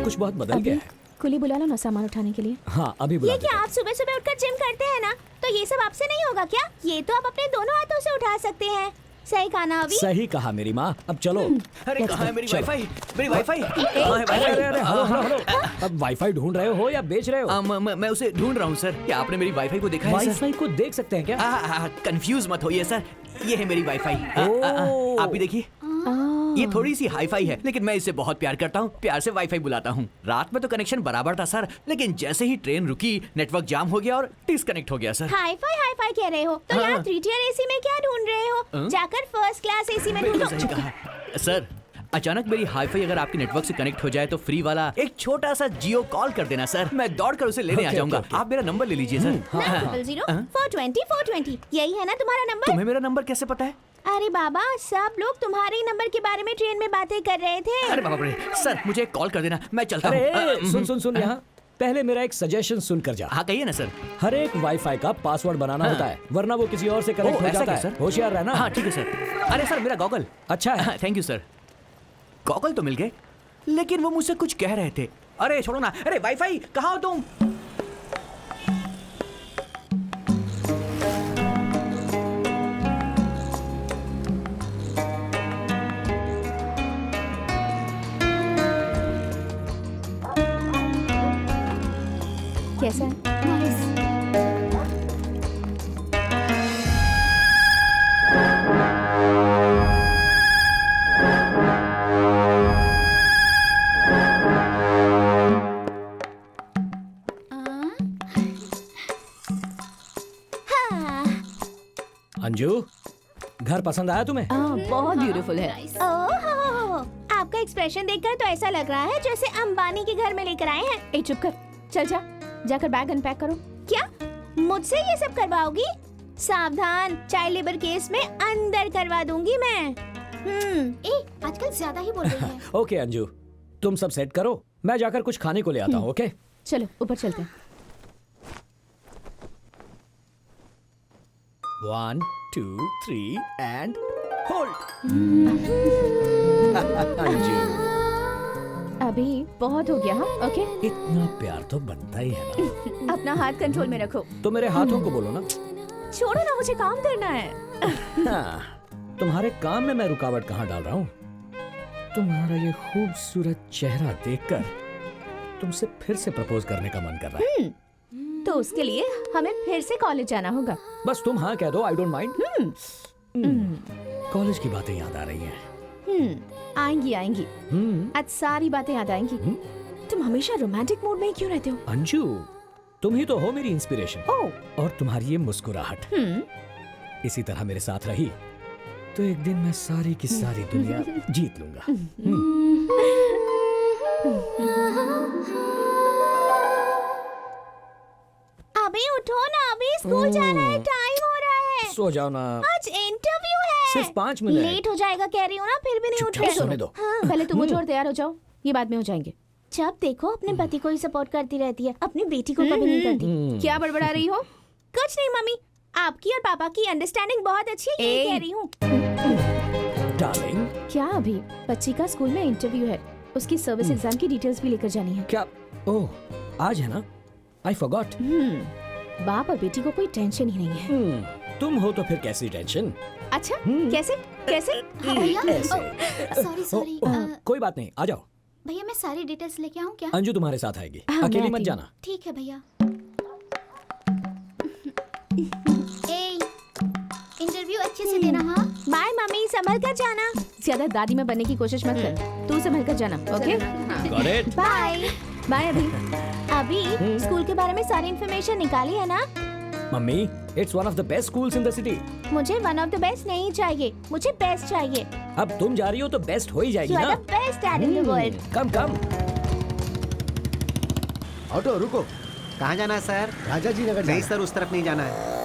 कुछ बहुत बदल गया है। कुली बुला लो ना सामान उठाने के लिए। हाँ अभी बुला ये देता क्या हूँ। आप सुबह सुबह उठकर जिम करते हैं ना, तो ये सब आपसे नहीं होगा क्या? ये तो आप अपने दोनों हाथों से उठा सकते हैं। सही कहा ना अभी? सही कहा मेरी माँ। अब चलो। अरे कहाँ है मेरी वाईफाई? मेरी वाईफाई कहाँ है? अरे वाईफाई? अरे हेलो हेलो हेलो। अब वाईफाई ढूंढ रहे हो या बेच रहे हो? मैं उसे ढूंढ रहा हूँ सर। क्या आपने मेरी वाईफाई को देखा है सर? वाईफाई को देख सकते हैं क्या? कंफ्यूज मत होइए सर, ये है मेरी वाईफाई। ओह। आप भी देखिए। ये थोड़ी सी हाईफाई है, लेकिन मैं इसे बहुत प्यार करता हूँ, प्यार से वाईफाई बुलाता हूँ। रात में तो कनेक्शन बराबर था सर, लेकिन जैसे ही ट्रेन रुकी नेटवर्क जाम हो गया और डिस्कनेक्ट हो गया सर। हाई फाई कह रहे हो तो यहाँ 3 tier AC में क्या ढूंढ रहे हो? जाकर फर्स्ट क्लास AC में ढूंढो। सही कहा सर। अचानक मेरी हाईफाई अगर आपके नेटवर्क से कनेक्ट हो जाए तो फ्री वाला एक छोटा सा जियो कॉल कर देना सर, मैं दौड़कर उसे लेने आ जाऊंगा। आप मेरा नंबर ले लीजिए सर। 900-420-420 यही है ना तुम्हारा नंबर? तुम्हें मेरा नंबर कैसे पता है? अरे बाबा, सब लोग तुम्हारे ही नंबर के बारे में ट्रेन में बातें कर रहे थे। अरे बाबा रे सर, मुझे एक कॉल कर देना, मैं चलता अरे हूँ। सुन सुन सुन, यहाँ पहले मेरा एक सजेशन सुन कर जा। हाँ कहिए ना सर। हर एक वाईफाई का पासवर्ड बनाना होता है, वरना वो किसी और से कनेक्ट हो ऐसा जाता क्या है। सर? होशियार रहना। हाँ ठीक है सर। अरे सर मेरा गॉगल। अच्छा है। Thank you sir. गॉगल तो मिल गए, लेकिन वो मुझसे कुछ कह रहे थे। अरे छोड़ो ना। अरे वाईफाई कहाँ हो तुम? कैसा है? अंजू, घर पसंद आया तुम्हें? बहुत ब्यूटीफुल है। ओह, आपका एक्सप्रेशन देखकर तो ऐसा लग रहा है जैसे अंबानी के घर में लेकर आए हैं। ए चुप कर, चल जा, जाकर बैग अनपैक करो। क्या मुझसे ये सब करवाओगी? सावधान, चाइल्ड लेबर केस में अंदर करवा दूंगी मैं। आजकल ज्यादा ही बोल रही है। ओके अंजू, तुम सब सेट करो, मैं जाकर कुछ खाने को ले आता हूँ। ओके चलो ऊपर चलते हैं। 1 2 3 एंड होल्ड। अंजू, अभी बहुत हो गया। हाँ ओके, इतना प्यार तो बनता ही है ना। अपना हाथ कंट्रोल में रखो। तो मेरे हाथों को बोलो ना। छोड़ो ना, मुझे काम करना है। हाँ, तुम्हारे काम में मैं रुकावट कहाँ डाल रहा हूँ? तुम्हारा ये खूबसूरत चेहरा देखकर तुमसे फिर से प्रपोज करने का मन कर रहा है। तो उसके लिए हमें फिर से कॉलेज जाना होगा। बस तुम हाँ कह दो, आई डोंट माइंड। कॉलेज की बातें याद आ रही हैं। आएंगी आएंगी, आज सारी बातें याद आएंगी। तुम हमेशा रोमांटिक मूड में ही क्यों रहते हो? अंजू, तुम ही तो हो मेरी इंस्पिरेशन। ओह, और तुम्हारी ये मुस्कुराहट इसी तरह मेरे साथ रही तो एक दिन मैं सारी की सारी दुनिया जीत लूंगा। अभी उठो ना, अभी स्कूल जाना है, टाइम हो रहा है। सो जाओ ना। आज इंटरव्यू है। सिर्फ 5 मिनट। लेट हो जाएगा कह रही हूँ ना, फिर भी नहीं उठ चुपचाप रहे। सोने दो। पहले तुम उठो और तैयार हो जाओ, ये बाद में हो जाएंगे। जब देखो अपने पति को ही सपोर्ट करती रहती है, अपनी बेटी को कभी नहीं करती। क्या बड़बड़ा रही हो? कुछ नहीं मम्मी, आपकी और पापा की अंडरस्टैंडिंग बहुत अच्छी है, ये कह रही हूँ। डार्लिंग, क्या अभी बच्ची का स्कूल में इंटरव्यू है, उसकी सर्विस एग्जाम की डिटेल्स भी लेकर जानी है। क्या? ओह, आज है ना? I forgot. बाप और बेटी को कोई टेंशन ही नहीं है। तुम हो तो फिर कैसी टेंशन? अच्छा, कैसे कैसे? भैया ऐसे। सॉरी कोई बात नहीं, आ जाओ। भैया मैं सारी डिटेल्स लेके आऊँ क्या? अंजू तुम्हारे साथ आएगी, हाँ, मैं अकेली मत आती जाना। ठीक है भैया। इंटरव्यू अच्छे से देना। हाँ बाय मम्मी, संभल कर जाना। ज्यादा दादी में बनने की कोशिश मत कर, तू संभल कर जाना। Okay Got it? Bye. Bye. अभी स्कूल के बारे में सारी इन्फॉर्मेशन निकाली है ना? मम्मी, it's one of the best schools in the city. मुझे वन ऑफ द बेस्ट नहीं चाहिए, मुझे बेस्ट चाहिए। अब तुम जा रही हो तो बेस्ट हो ही जाएगी यू ना। Are the best dad in the world. Come come. Auto रुको। कहाँ जाना है सर? राजा जी नगर नहीं जाना सर, उस तरफ नहीं जाना है।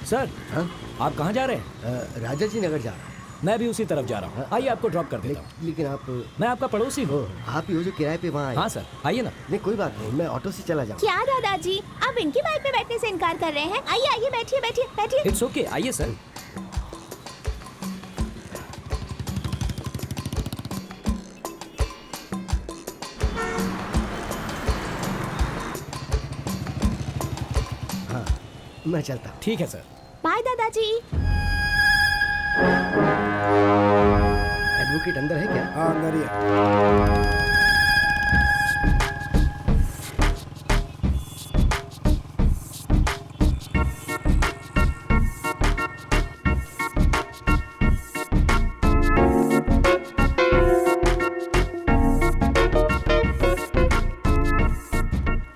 सर, हाँ? आप कहाँ जा रहे हैं? राजा जी नगर जा रहा हूँ। मैं भी उसी तरफ जा रहा हूँ। आइए आपको ड्रॉप कर देता हूँ। लेकिन आप मैं आपका पड़ोसी हूँ। आप ही हो जो किराए पे वहाँ आए। हाँ सर, आइए ना। नहीं कोई बात नहीं, मैं ऑटो से चला जाऊँ। क्या दादाजी, आप इनकी बाइक पे बैठने से इनकार कर रहे हैं? आइए आइए, बैठिए बैठिए बैठिए। इट्स ओके, आइए सर। मैं चलता हूँ। ठीक है सर। बाय दादाजी। एडवोकेट अंदर है क्या? हाँ अंदर ही है।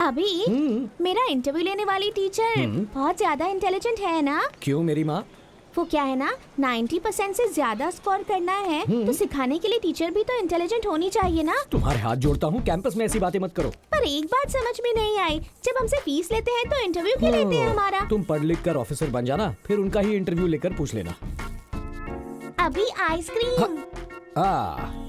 अभी मेरा इंटरव्यू लेने वाली टीचर बहुत ज्यादा इंटेलिजेंट है ना? क्यों मेरी माँ? वो क्या है ना, 90% से ज्यादा स्कोर करना है तो सिखाने के लिए टीचर भी तो इंटेलिजेंट होनी चाहिए ना। तुम्हारे हाथ जोड़ता हूँ, कैंपस में ऐसी बातें मत करो। पर एक बात समझ में नहीं आई, जब हमसे फीस लेते हैं तो इंटरव्यू क्यों लेते हैं हमारा? तुम पढ़ लिख कर ऑफिसर बन जाना, फिर उनका ही इंटरव्यू लेकर पूछ लेना। अभी आइसक्रीम।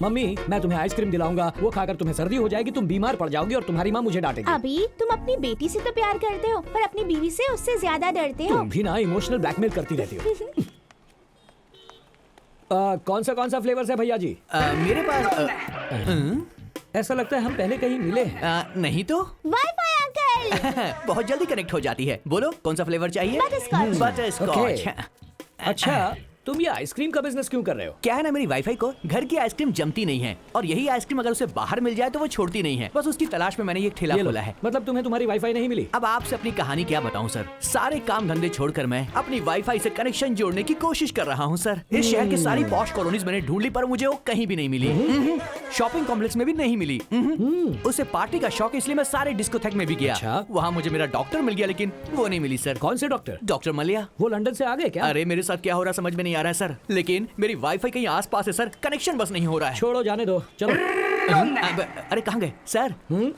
मम्मी मैं तुम्हें आइसक्रीम दिलाऊंगा, वो खाकर तुम्हें सर्दी हो जाएगी, तुम बीमार पड़ जाओगी और तुम्हारी माँ मुझे डांटेगी। अभी तुम अपनी बेटी से तो प्यार करते हो पर अपनी बीवी से उससे ज्यादा डरते हो। तुम भी ना इमोशनल ब्लैकमेल करती रहती हो। कौन सा फ्लेवर्स है भैया जी? मेरे पास ऐसा लगता है हम पहले कहीं मिले हैं। नहीं तो वाईफाई अंकल। बहुत जल्दी कनेक्ट हो जाती है। बोलो कौन सा फ्लेवर चाहिए? बटरस्कॉच। बटरस्कॉच। अच्छा तुम ये आइसक्रीम का बिजनेस क्यों कर रहे हो? क्या है ना, मेरी वाईफाई को घर की आइसक्रीम जमती नहीं है और यही आइसक्रीम अगर उसे बाहर मिल जाए तो वो छोड़ती नहीं है। बस उसकी तलाश में मैंने ये ठेला ये लो, खोला है। मतलब तुम्हें तुम्हारी वाईफाई नहीं मिली? अब आपसे अपनी कहानी क्या बताऊं सर। सारे काम धंधे छोड़कर मैं अपनी वाईफाई से कनेक्शन जोड़ने की कोशिश कर रहा हूं सर। इस शहर की सारी पॉश कॉलोनीज मैंने ढूंढ ली पर मुझे वो कहीं भी नहीं मिली। शॉपिंग कॉम्प्लेक्स में भी नहीं मिली। उसे पार्टी का शौक, इसलिए मैं सारे डिस्कोथेक में भी गया। अच्छा। वहाँ मुझे मेरा डॉक्टर मिल गया लेकिन वो नहीं मिली सर। कौन से डॉक्टर? डॉक्टर मलिया। वो लंदन से आ गए क्या? अरे मेरे साथ क्या हो रहा समझ में नहीं आ रहा है सर, लेकिन मेरी वाईफाई कहीं आसपास है सर, कनेक्शन बस नहीं हो रहा है। छोड़ो जाने दो, चलो। अरे कहाँ गए सर?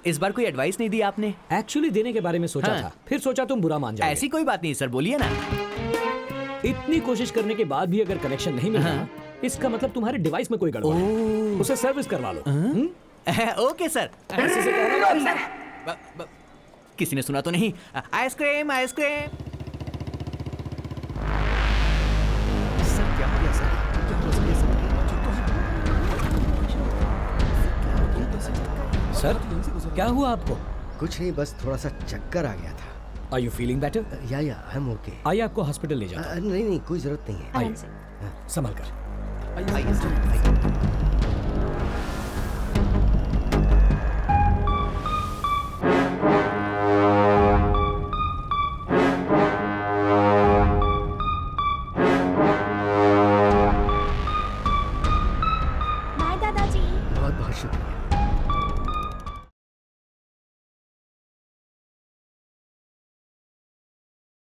इस बार कोई एडवाइस नहीं दी आपने? एक्चुअली देने के बारे में सोचा हाँ। था, फिर सोचा तुम बुरा मान जाओगे। ऐसी कोई बात नहीं सर, बोलिए ना। इतनी कोशिश करने के बाद भी अगर कनेक्शन नहीं मिला इसका मतलब तुम्हारे डिवाइस में कोई गड़बड़ है। उसे सर्विस करवा लो। Okay sir. ऐसे से कहना ना। किसी ने सुना तो नहीं? Ice cream ice cream. सर क्या हो गया सर? क्या हो गया सर क्या हुआ आपको? कुछ नहीं, बस थोड़ा सा चक्कर आ गया था। Are you feeling better? या आई एम ओके। आइए आपको हॉस्पिटल ले जाता हूं। नहीं कोई जरूरत नहीं है। आराम से। संभल कर। आइए सर, आइए। बाय दादाजी। बहुत बहुत शुक्रिया।